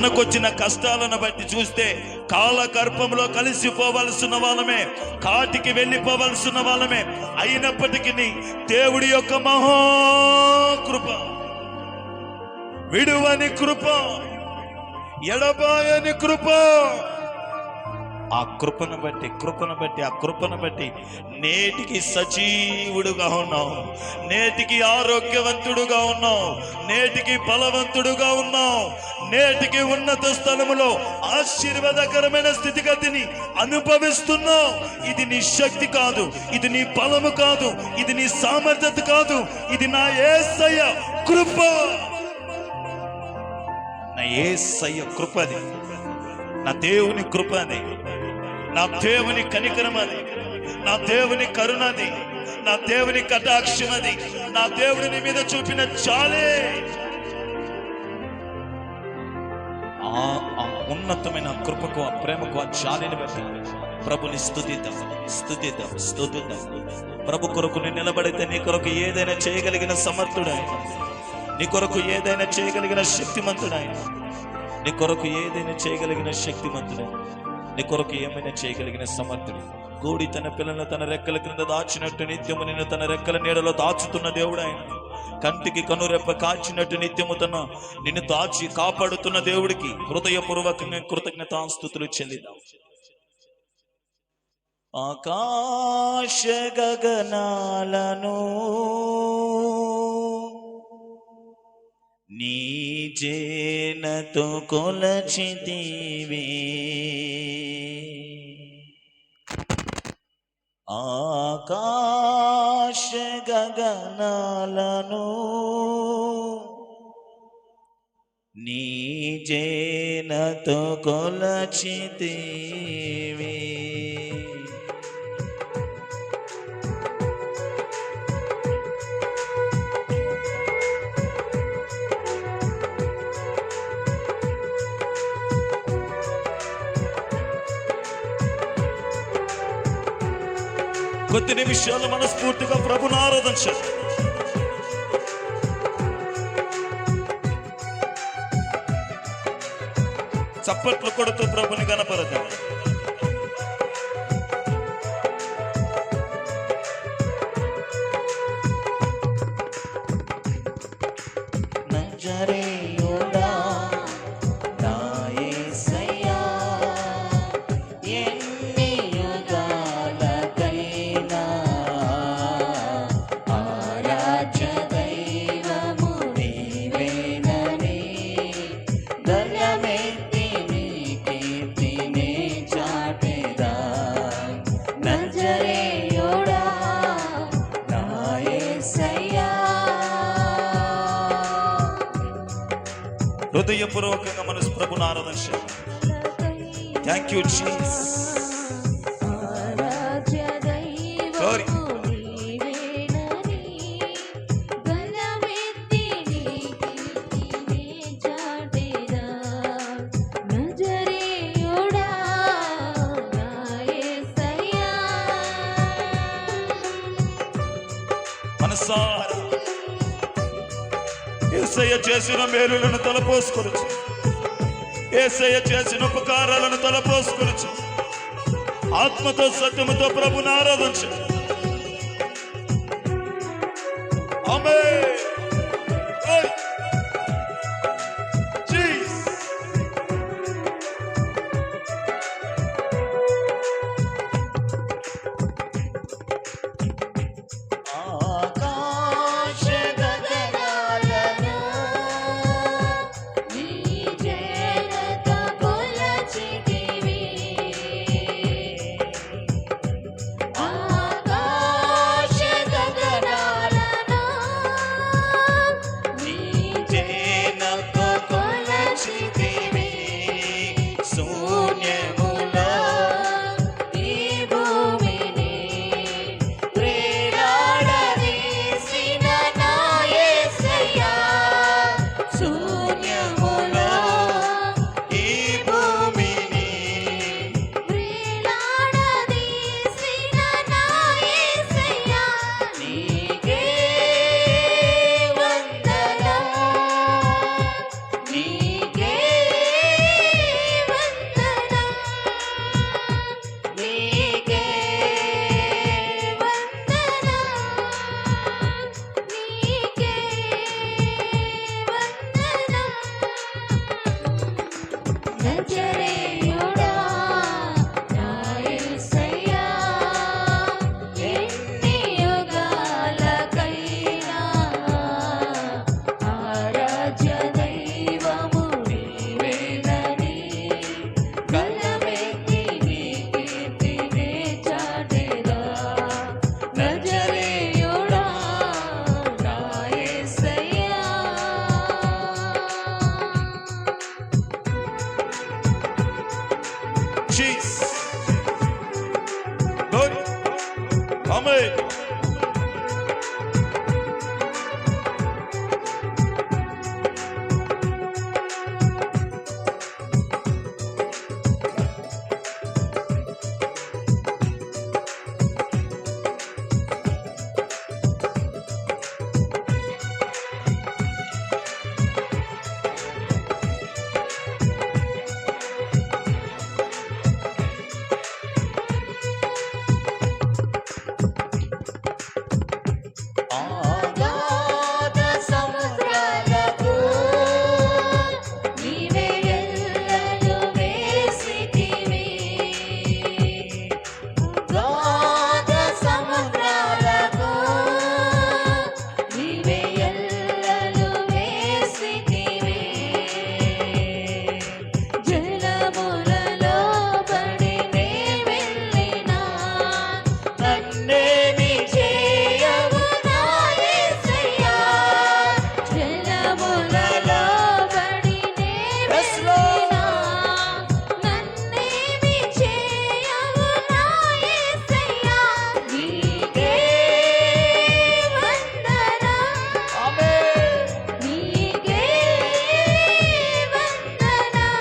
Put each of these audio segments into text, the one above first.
మనకొచ్చిన కష్టాలను బట్టి చూస్తే కాలగర్భంలో కలిసిపోవలసిన వాళ్ళమే, కాటికి వెళ్ళిపోవలసిన వాళ్ళమే. అయినప్పటికీ దేవుడి యొక్క మహాకృప, విడువని కృప, ఎడబాయని కృప, ఆ కృపను బట్టి నేటికి సజీవుడుగా ఉన్నావు, నేటికి ఆరోగ్యవంతుడుగా ఉన్నావు, నేటికి బలవంతుడుగా ఉన్నావు, నేటికి ఉన్నత స్థలములో ఆశీర్వాదకరమైన స్థితిగతిని అనుభవిస్తున్నావు. ఇది నీ శక్తి కాదు, ఇది నీ బలము కాదు, ఇది నీ సామర్థ్యత కాదు, ఇది నా యేసయ్య కృప. నా యేసయ్య కృపది, నా దేవుని కృపది, నా దేవుని కనికరమది, నా దేవుని కరుణది, నా దేవుని కటాక్షమది, నా దేవుని మీద చూపిన చాలే. ఆ ఉన్నతమైన కృపకు, ఆ ప్రేమకు, ఆ చాలిని బట్టి ప్రభుని స్తుతిద్దాం. ప్రభు కొరకు నిలబడితే నీ కొరకు ఏదైనా చేయగలిగిన సమర్థుడాయన, నీ కొరకు ఏదైనా చేయగలిగిన శక్తిమంతుడాయన, నీ కొరకు ఏదైనా చేయగలిగిన శక్తిమంతుడాయన, నీ కొరకు ఏమైనా చేయగలిగిన సమర్థుడు. గూడి తన పిల్లలను తన రెక్కల క్రింద దాచినట్టు నిత్యము నిన్ను తన రెక్కల నీడలో దాచుతున్న దేవుడు ఆయన. కంటికి కనురెప్ప కాచినట్టు నిత్యము నిన్ను దాచి కాపాడుతున్న దేవుడికి హృదయపూర్వకంగా కృతజ్ఞతాస్తుతులు చెల్లిద్దాం. ఆకాశ గగనాలను నీ జేనతో కొలచితివి, ఆకాశ గగనాలను నీ జేనతో కొలచితివి. కొద్ది నిమిషాలు మనస్ఫూర్తిగా ప్రభుని ఆరాధించండి. చప్పట్లు కొడుతూ ప్రభుని కనపరదాం. నజరేయుడా నా యేసయ్యా, ఎన్ని యుగాలకైనా ఆరాధ్య దైవము నీవేనని ధన్యమెత్తి నీ కీర్తిని చాటెదా. నజరేయుడా నా యేసయ్యా. హృదయపూర్వకంగా మనసు ప్రభుని ఆరాధించాలి. Thank you Jesus. Glory. మనసారా యేసయ్య చేసిన మేలులను తలపోసుకొనుచు, యేసయ్య చేసిన ఉపకారాలను తలపోసుకొనుచు, ఆత్మతో సత్యముతో ప్రభుని ఆరాధించు. ఆమేన్. జీసస్. ఆకాశ గగనాలను నీ జేనతో కొలచితివి, ఆకాశ గగనాలను నజరేయుడా నా యేసయ్యా ఎన్ని యుగాలకైనా ఆరాధ్య దైవము నీవేనని గలమెత్తి నీ కీర్తినే చాటెదా నజరేయుడా నా యేసయ్యా Jesus. Glory. Amen. అగాధ సముద్రాలకు నీవే ఎల్లలు వేసితివి అగాధ సముద్రాలకు నీవే ఎల్లలు వేసితివి జలములలో పడి నే వెళ్ళినా నన్నేమి చేయవు నా యేసయ్యా జలములలో పడి నే వెళ్ళినా నన్నేమి చేయవు నా యేసయ్యా నీకే వందనం నీకే వందనం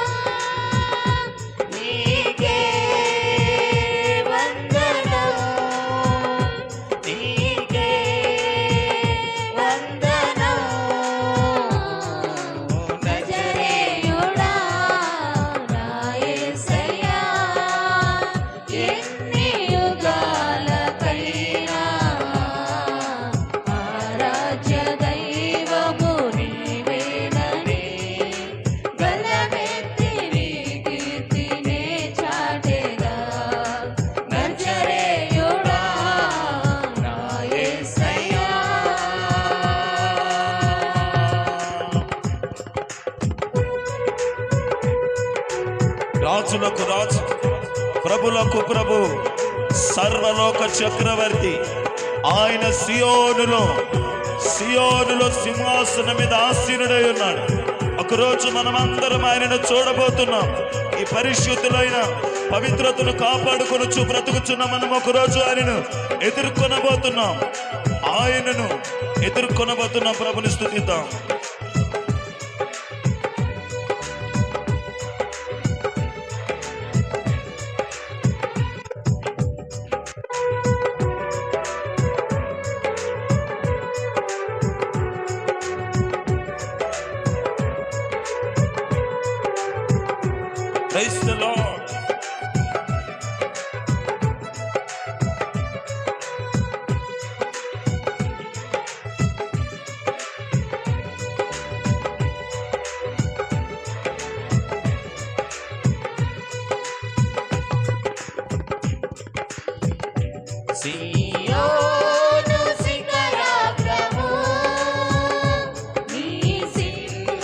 నీకే వందనం నీకే వందనం నజరేయుడా నా యేసయ్యా ఎన్ని యుగాలకైనా ఆరాధ్య దైవము నీవేనని గలమెత్తి నీ కీర్తినే చాటెదా నజరేయుడా నా యేసయ్యా రాజులకు రాజు, ప్రభులకు ప్రభు, సర్వలోక చక్రవర్తి ఆయన సియోనులో సింహాసనం మీద ఆసీనుడై ఉన్నాడు. ఒకరోజు మనమందరం ఆయనను చూడబోతున్నాం. ఈ పరిశుద్ధులైన పవిత్రతను కాపాడుకొనుచు బ్రతుకుచున్న మనం ఒకరోజు ఆయనను ఎదుర్కొనబోతున్నాం. ప్రభుని స్తుతిద్దాం. Praise the Lord. సియోను శిఖరాగ్రము నీ సింహాసనమాయెనా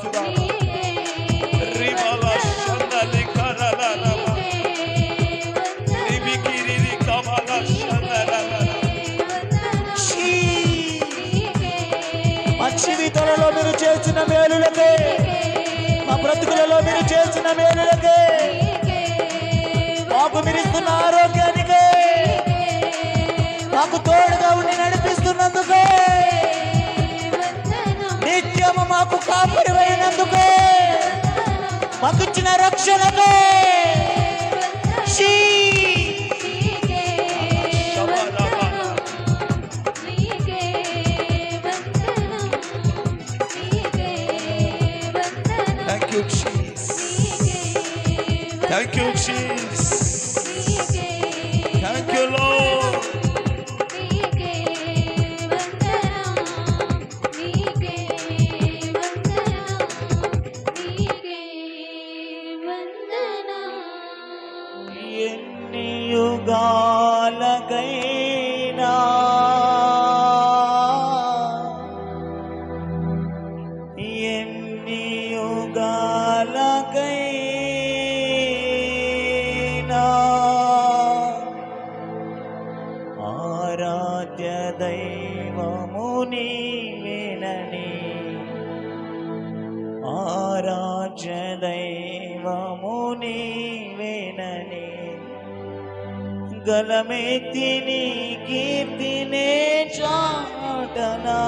సురా రిబాల షందలి కరలల రిబికిరి కమల షందల మా జీవితాలలో మీరు చేసిన మేలులకే, మా బ్రతుకులలో మీరు చేసిన మేలులకే, మాకు మీరు ఇస్తున్న ఆరోగ్యానికే, మాకు తోడుగా ఉండి నడిపిస్తున్నందుకే, నిత్యము మాకు కాపాడినందుకే, మాకు ఇచ్చిన రక్షణకే Thank you, Jesus. Thank you, Jesus. Thank you, Lord. ఎన్ని యుగాలకైనా ఎన్ని యుగాలకైనా ఆరాధ్య దైవము నీవేనని, ఆరాధ్య దైవము నీవేనని గలమెత్తి నీ కీర్తినే చాటనా,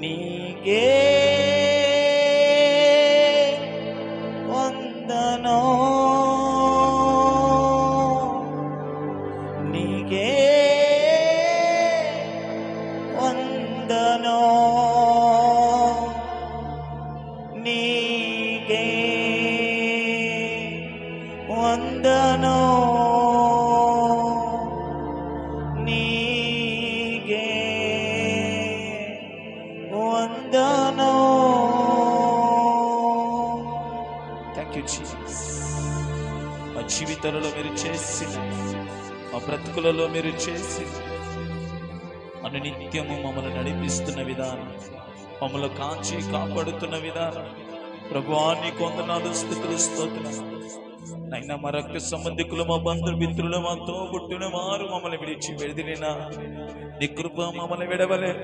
నీకే వందనో, నీకే వందనో, నీకే వందనో, నీకే వందనో. Thank you, Jesus. మా జీవితాలలో మీరు చేసిన, మా బ్రతుకులలో మీరు చేసి అనునిత్యము మమ్మల్ని నడిపిస్తున్న విధానం, మమ్మల్ని కాచి కాపాడుతున్న విధానం ప్రభువా నీకు వందనాలు, స్తుతులు, స్తోత్రాలు. నైనా మా రక్త సంబంధికులు, మా బంధుమిత్రులు, మా తోబుట్టును వారు మమ్మల్ని విడిచి వెదిలినా నీ కృప మమ్మల్ని విడవలేదు,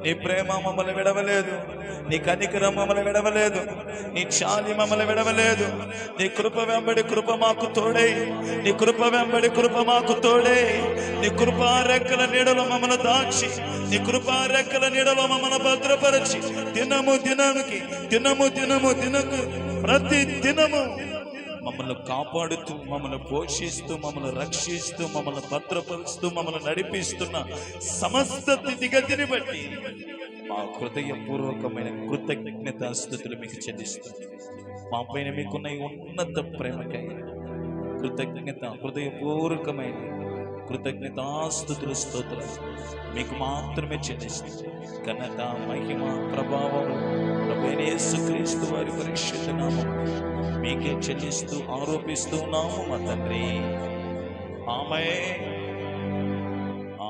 నీ ప్రేమ మమ్మల్ని విడవలేదు, నీ కనికరం మమ్మల్ని విడవలేదు, నీ చాలి మమ్మల్ని విడవలేదు. నీ కృప వెంబడి కృప మాకు తోడై, నీ కృప వెంబడి కృప మాకు తోడై, నీ కృపా రెక్కల నీడలో మమ్మల్ని దాచి, నీ కృపా రెక్కల నీడలో మమ్మల్ని భద్రపరచి దినము దినకు ప్రతి దినము మమ్మల్ని కాపాడుతూ, మమ్మల్ని పోషిస్తూ, మమ్మల్ని రక్షిస్తూ, మమ్మల్ని భద్రపరుస్తూ, మమ్మల్ని నడిపిస్తున్న సమస్త స్థితిగతిని బట్టి మా హృదయపూర్వకమైన కృతజ్ఞతాస్తుతులు మీకు చెల్లిస్తాం. మా పైన మీకున్న ఈ ఉన్నత ప్రేమకై హృదయపూర్వకమైన కృతజ్ఞతాస్తుతులు, స్తోత్రాలు మీకు మాత్రమే చెల్లిస్తాం. ఘనత, మహిమ, ప్రభావం ప్రభువైన యేసుక్రీస్తు వారి పరిశుద్ధ నామం మీకే చెల్లిస్తూ ఆరోపిస్తూ ఉన్నాము మా తండ్రి. ఆమేన్.